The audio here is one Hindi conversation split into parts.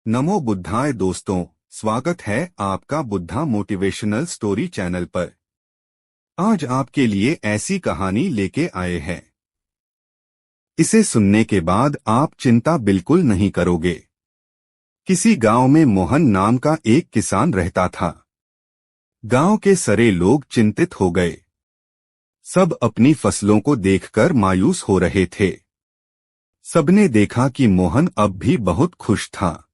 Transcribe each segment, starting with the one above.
नमो बुद्धाय दोस्तों, स्वागत है आपका बुद्धा मोटिवेशनल स्टोरी चैनल पर। आज आपके लिए ऐसी कहानी लेके आए हैं। इसे सुनने के बाद आप चिंता बिल्कुल नहीं करोगे। किसी गांव में मोहन नाम का एक किसान रहता था। गांव के सारे लोग चिंतित हो गए। सब अपनी फसलों को देखकर मायूस हो रहे थे। सबने देखा कि मोहन अब भी बहुत खुश था।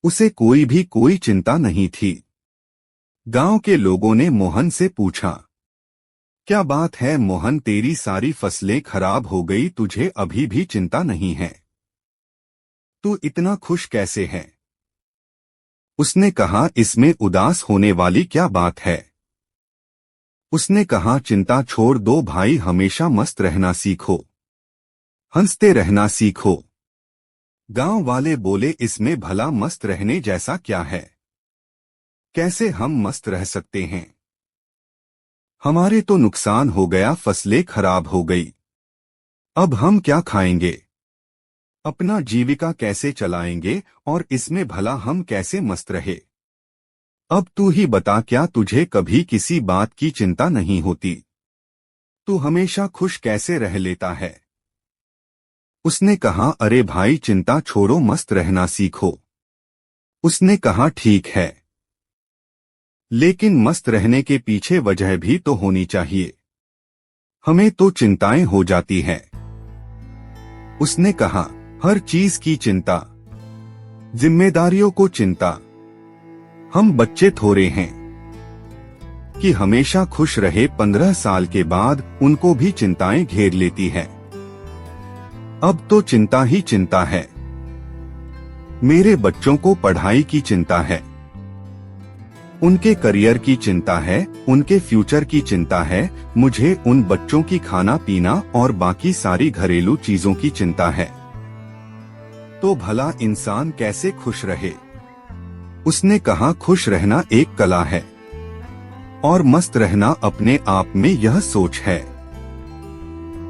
उसे कोई चिंता नहीं थी। गांव के लोगों ने मोहन से पूछा, क्या बात है मोहन, तेरी सारी फसलें खराब हो गई, तुझे अभी भी चिंता नहीं है? तू इतना खुश कैसे है? उसने कहा, इसमें उदास होने वाली क्या बात है? उसने कहा, चिंता छोड़ दो भाई, हमेशा मस्त रहना सीखो, हंसते रहना सीखो। गांव वाले बोले, इसमें भला मस्त रहने जैसा क्या है? कैसे हम मस्त रह सकते हैं? हमारे तो नुकसान हो गया, फसलें खराब हो गई। अब हम क्या खाएंगे? अपना जीविका कैसे चलाएंगे? और इसमें भला हम कैसे मस्त रहे? अब तू ही बता, क्या तुझे कभी किसी बात की चिंता नहीं होती? तू हमेशा खुश कैसे रह लेता है? उसने कहा, अरे भाई चिंता छोड़ो, मस्त रहना सीखो। उसने कहा, ठीक है, लेकिन मस्त रहने के पीछे वजह भी तो होनी चाहिए। हमें तो चिंताएं हो जाती हैं। उसने कहा, हर चीज की चिंता, जिम्मेदारियों को चिंता। हम बच्चे थोड़े हैं कि हमेशा खुश रहे। 15 साल के बाद उनको भी चिंताएं घेर लेती है। अब तो चिंता ही चिंता है। मेरे बच्चों को पढ़ाई की चिंता है, उनके करियर की चिंता है, उनके फ्यूचर की चिंता है। मुझे उन बच्चों की खाना पीना और बाकी सारी घरेलू चीजों की चिंता है। तो भला इंसान कैसे खुश रहे? उसने कहा, खुश रहना एक कला है और मस्त रहना अपने आप में यह सोच है।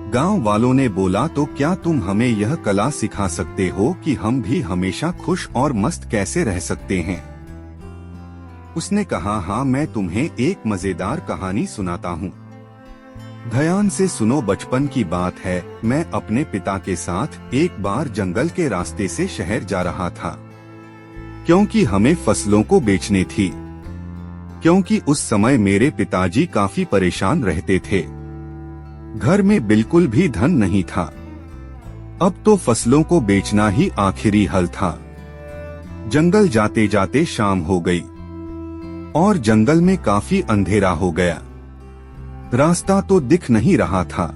गांव वालों ने बोला, तो क्या तुम हमें यह कला सिखा सकते हो कि हम भी हमेशा खुश और मस्त कैसे रह सकते हैं? उसने कहा, हाँ, मैं तुम्हें एक मजेदार कहानी सुनाता हूँ। ध्यान से सुनो, बचपन की बात है। मैं अपने पिता के साथ एक बार जंगल के रास्ते से शहर जा रहा था, क्योंकि हमें फसलों को बेचनी थी। क्योंकि उस समय मेरे पिताजी काफी परेशान रहते थे। घर में बिल्कुल भी धन नहीं था। अब तो फसलों को बेचना ही आखिरी हल था। जंगल जाते जाते शाम हो गई और जंगल में काफी अंधेरा हो गया। रास्ता तो दिख नहीं रहा था।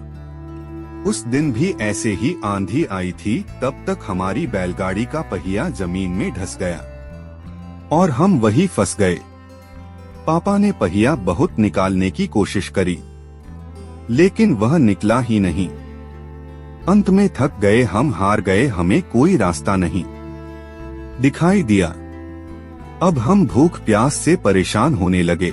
उस दिन भी ऐसे ही आंधी आई थी। तब तक हमारी बैलगाड़ी का पहिया जमीन में धंस गया और हम वहीं फंस गए। पापा ने पहिया बहुत निकालने की कोशिश करी, लेकिन वह निकला ही नहीं। अंत में थक गए, हम हार गए, हमें कोई रास्ता नहीं दिखाई दिया। अब हम भूख प्यास से परेशान होने लगे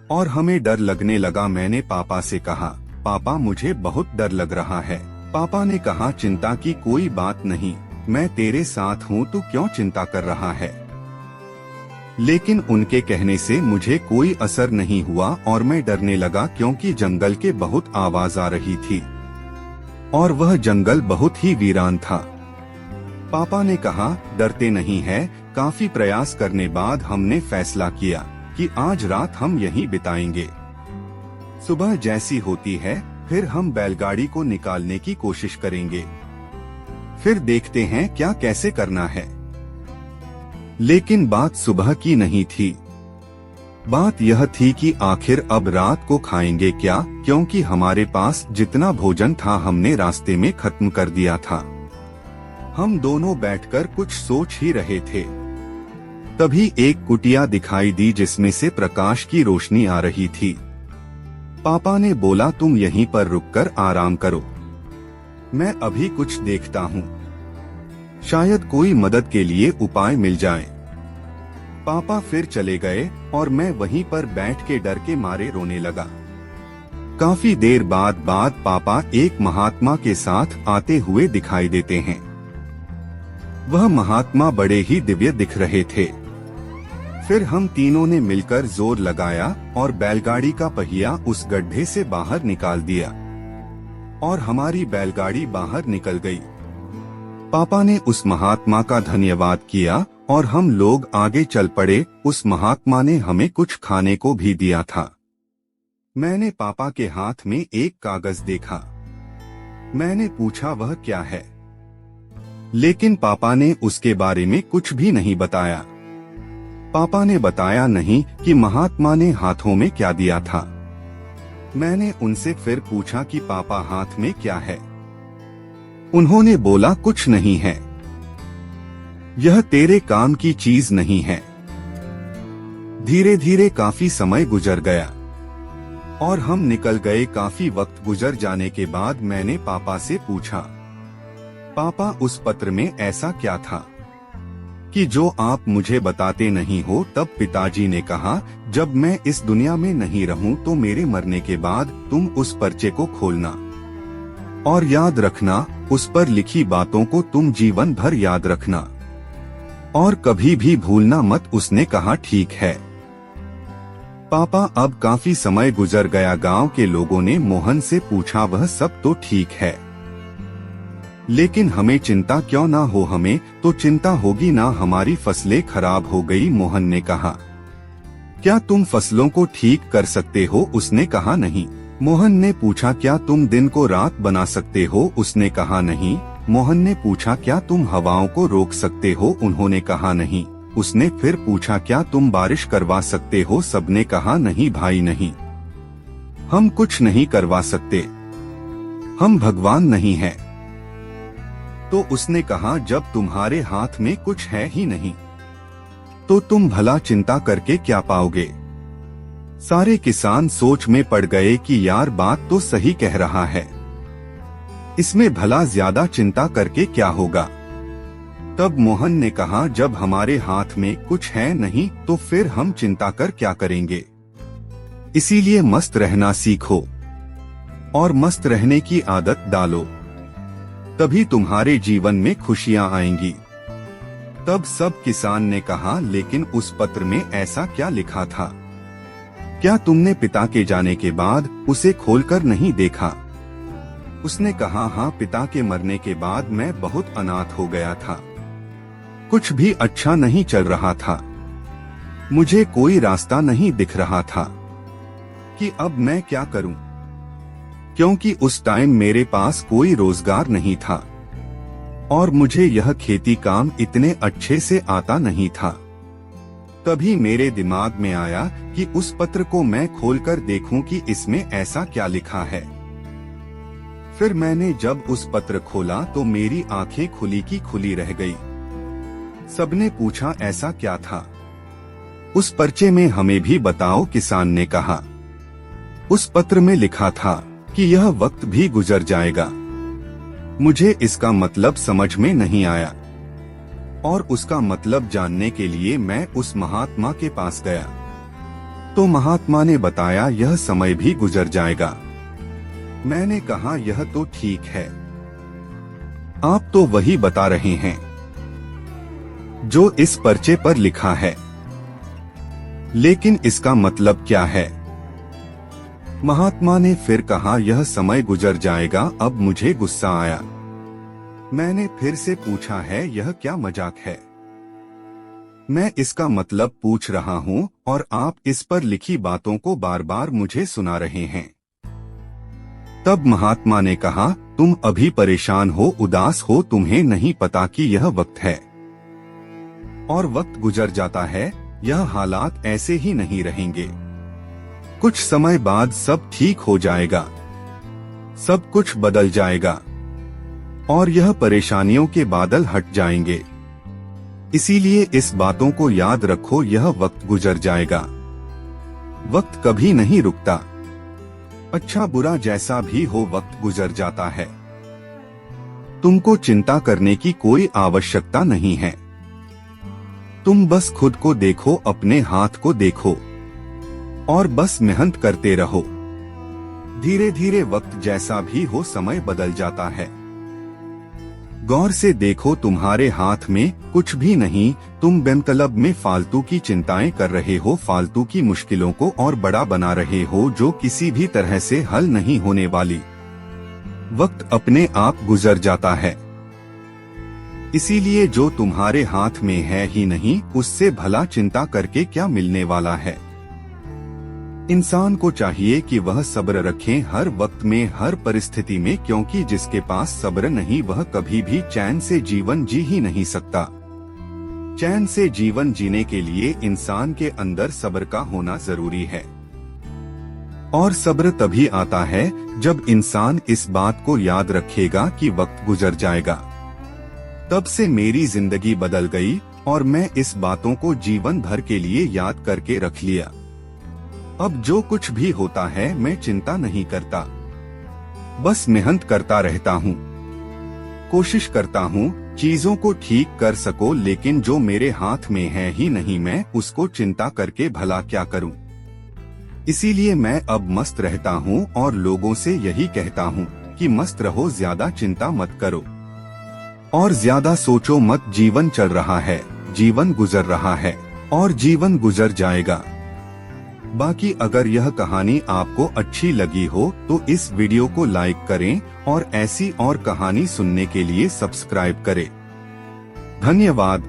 और हमें डर लगने लगा। मैंने पापा से कहा, पापा मुझे बहुत डर लग रहा है। पापा ने कहा, चिंता की कोई बात नहीं, मैं तेरे साथ हूँ, तू क्यों चिंता कर रहा है? लेकिन उनके कहने से मुझे कोई असर नहीं हुआ और मैं डरने लगा, क्योंकि जंगल के बहुत आवाज आ रही थी और वह जंगल बहुत ही वीरान था। पापा ने कहा, डरते नहीं है। काफी प्रयास करने बाद हमने फैसला किया कि आज रात हम यहीं बिताएंगे। सुबह जैसी होती है फिर हम बैलगाड़ी को निकालने की कोशिश करेंगे, फिर देखते हैं क्या कैसे करना है। लेकिन बात सुबह की नहीं थी। बात यह थी कि आखिर अब रात को खाएंगे क्या, क्योंकि हमारे पास जितना भोजन था हमने रास्ते में खत्म कर दिया था। हम दोनों बैठकर कुछ सोच ही रहे थे। तभी एक कुटिया दिखाई दी जिसमें से प्रकाश की रोशनी आ रही थी। पापा ने बोला, तुम यहीं पर रुककर आराम करो, मैं अभी कुछ देखता हूँ, शायद कोई मदद के लिए उपाय मिल जाए। पापा फिर चले गए और मैं वहीं पर बैठ के डर के मारे रोने लगा। काफी देर बाद पापा एक महात्मा के साथ आते हुए दिखाई देते हैं। वह महात्मा बड़े ही दिव्य दिख रहे थे। फिर हम तीनों ने मिलकर जोर लगाया और बैलगाड़ी का पहिया उस गड्ढे से बाहर निकाल दिया और हमारी बैलगाड़ी बाहर निकल गई। पापा ने उस महात्मा का धन्यवाद किया और हम लोग आगे चल पड़े। उस महात्मा ने हमें कुछ खाने को भी दिया था। मैंने पापा के हाथ में एक कागज देखा। मैंने पूछा वह क्या है, लेकिन पापा ने उसके बारे में कुछ भी नहीं बताया। पापा ने बताया नहीं कि महात्मा ने हाथों में क्या दिया था। मैंने उनसे फिर पूछा कि पापा हाथ में क्या है। उन्होंने बोला कुछ नहीं है, यह तेरे काम की चीज नहीं है। धीरे धीरे काफी समय गुजर गया और हम निकल गए। काफी वक्त गुजर जाने के बाद मैंने पापा से पूछा, पापा उस पत्र में ऐसा क्या था कि जो आप मुझे बताते नहीं हो? तब पिताजी ने कहा, जब मैं इस दुनिया में नहीं रहूं तो मेरे मरने के बाद तुम उस पर्चे को खोलना और याद रखना। उस पर लिखी बातों को तुम जीवन भर याद रखना और कभी भी भूलना मत। उसने कहा ठीक है। पापा अब काफी समय गुजर गया। गांव के लोगों ने मोहन से पूछा, वह सब तो ठीक है, लेकिन हमें चिंता क्यों ना हो? हमें तो चिंता होगी ना, हमारी फसलें खराब हो गई। मोहन ने कहा, क्या तुम फसलों को ठीक कर सकते हो? उसने कहा नहीं। मोहन ने पूछा, क्या तुम दिन को रात बना सकते हो? उसने कहा नहीं। मोहन ने पूछा, क्या तुम हवाओं को रोक सकते हो? उन्होंने कहा नहीं। उसने फिर पूछा, क्या तुम बारिश करवा सकते हो? सबने कहा नहीं भाई नहीं, हम कुछ नहीं करवा सकते, हम भगवान नहीं हैं। तो उसने कहा, जब तुम्हारे हाथ में कुछ है ही नहीं तो तुम भला चिंता करके क्या पाओगे? सारे किसान सोच में पड़ गए कि यार बात तो सही कह रहा है, इसमें भला ज्यादा चिंता करके क्या होगा? तब मोहन ने कहा, जब हमारे हाथ में कुछ है नहीं तो फिर हम चिंता कर क्या करेंगे? इसीलिए मस्त रहना सीखो और मस्त रहने की आदत डालो, तभी तुम्हारे जीवन में खुशियां आएंगी। तब सब किसान ने कहा, लेकिन उस पत्र में ऐसा क्या लिखा था? क्या तुमने पिता के जाने के बाद उसे खोलकर नहीं देखा? उसने कहा, हाँ, पिता के मरने के बाद मैं बहुत अनाथ हो गया था, कुछ भी अच्छा नहीं चल रहा था, मुझे कोई रास्ता नहीं दिख रहा था कि अब मैं क्या करूं, क्योंकि उस टाइम मेरे पास कोई रोजगार नहीं था और मुझे यह खेती काम इतने अच्छे से आता नहीं था। तभी मेरे दिमाग में आया कि उस पत्र को मैं खोलकर देखूं कि इसमें ऐसा क्या लिखा है। फिर मैंने जब उस पत्र खोला तो मेरी आंखें खुली की खुली रह गई। सबने पूछा, ऐसा क्या था उस पर्चे में? हमें भी बताओ, किसान ने कहा। उस पत्र में लिखा था कि यह वक्त भी गुजर जाएगा। मुझे इसका मतलब समझ में नहीं आया और उसका मतलब जानने के लिए मैं उस महात्मा के पास गया तो महात्मा ने बताया, यह समय भी गुजर जाएगा। मैंने कहा, यह तो ठीक है, आप तो वही बता रहे हैं जो इस पर्चे पर लिखा है, लेकिन इसका मतलब क्या है? महात्मा ने फिर कहा, यह समय गुजर जाएगा। अब मुझे गुस्सा आया। मैंने फिर से पूछा, है यह क्या मजाक है? मैं इसका मतलब पूछ रहा हूँ और आप इस पर लिखी बातों को बार बार मुझे सुना रहे हैं। तब महात्मा ने कहा, तुम अभी परेशान हो, उदास हो, तुम्हें नहीं पता कि यह वक्त है और वक्त गुजर जाता है। यह हालात ऐसे ही नहीं रहेंगे, कुछ समय बाद सब ठीक हो जाएगा, सब कुछ बदल जाएगा और यह परेशानियों के बादल हट जाएंगे। इसीलिए इस बातों को याद रखो, यह वक्त गुजर जाएगा, वक्त कभी नहीं रुकता। अच्छा बुरा जैसा भी हो, वक्त गुजर जाता है। तुमको चिंता करने की कोई आवश्यकता नहीं है। तुम बस खुद को देखो, अपने हाथ को देखो और बस मेहनत करते रहो। धीरे धीरे वक्त जैसा भी हो, समय बदल जाता है। गौर से देखो, तुम्हारे हाथ में कुछ भी नहीं। तुम बेमतलब में फालतू की चिंताएं कर रहे हो, फालतू की मुश्किलों को और बड़ा बना रहे हो जो किसी भी तरह से हल नहीं होने वाली। वक्त अपने आप गुजर जाता है, इसीलिए जो तुम्हारे हाथ में है ही नहीं उससे भला चिंता करके क्या मिलने वाला है। इंसान को चाहिए कि वह सब्र रखे हर वक्त में, हर परिस्थिति में, क्योंकि जिसके पास सब्र नहीं वह कभी भी चैन से जीवन जी ही नहीं सकता। चैन से जीवन जीने के लिए इंसान के अंदर सब्र का होना जरूरी है, और सब्र तभी आता है जब इंसान इस बात को याद रखेगा कि वक्त गुजर जाएगा। तब से मेरी जिंदगी बदल गई और मैं इस बातों को जीवन भर के लिए याद करके रख लिया। अब जो कुछ भी होता है मैं चिंता नहीं करता, बस मेहनत करता रहता हूँ, कोशिश करता हूँ चीजों को ठीक कर सको, लेकिन जो मेरे हाथ में है ही नहीं मैं उसको चिंता करके भला क्या करूँ। इसीलिए मैं अब मस्त रहता हूँ और लोगों से यही कहता हूँ कि मस्त रहो, ज्यादा चिंता मत करो और ज्यादा सोचो मत। जीवन चल रहा है, जीवन गुजर रहा है और जीवन गुजर जाएगा। बाकी अगर यह कहानी आपको अच्छी लगी हो तो इस वीडियो को लाइक करें और ऐसी और कहानी सुनने के लिए सब्सक्राइब करें। धन्यवाद।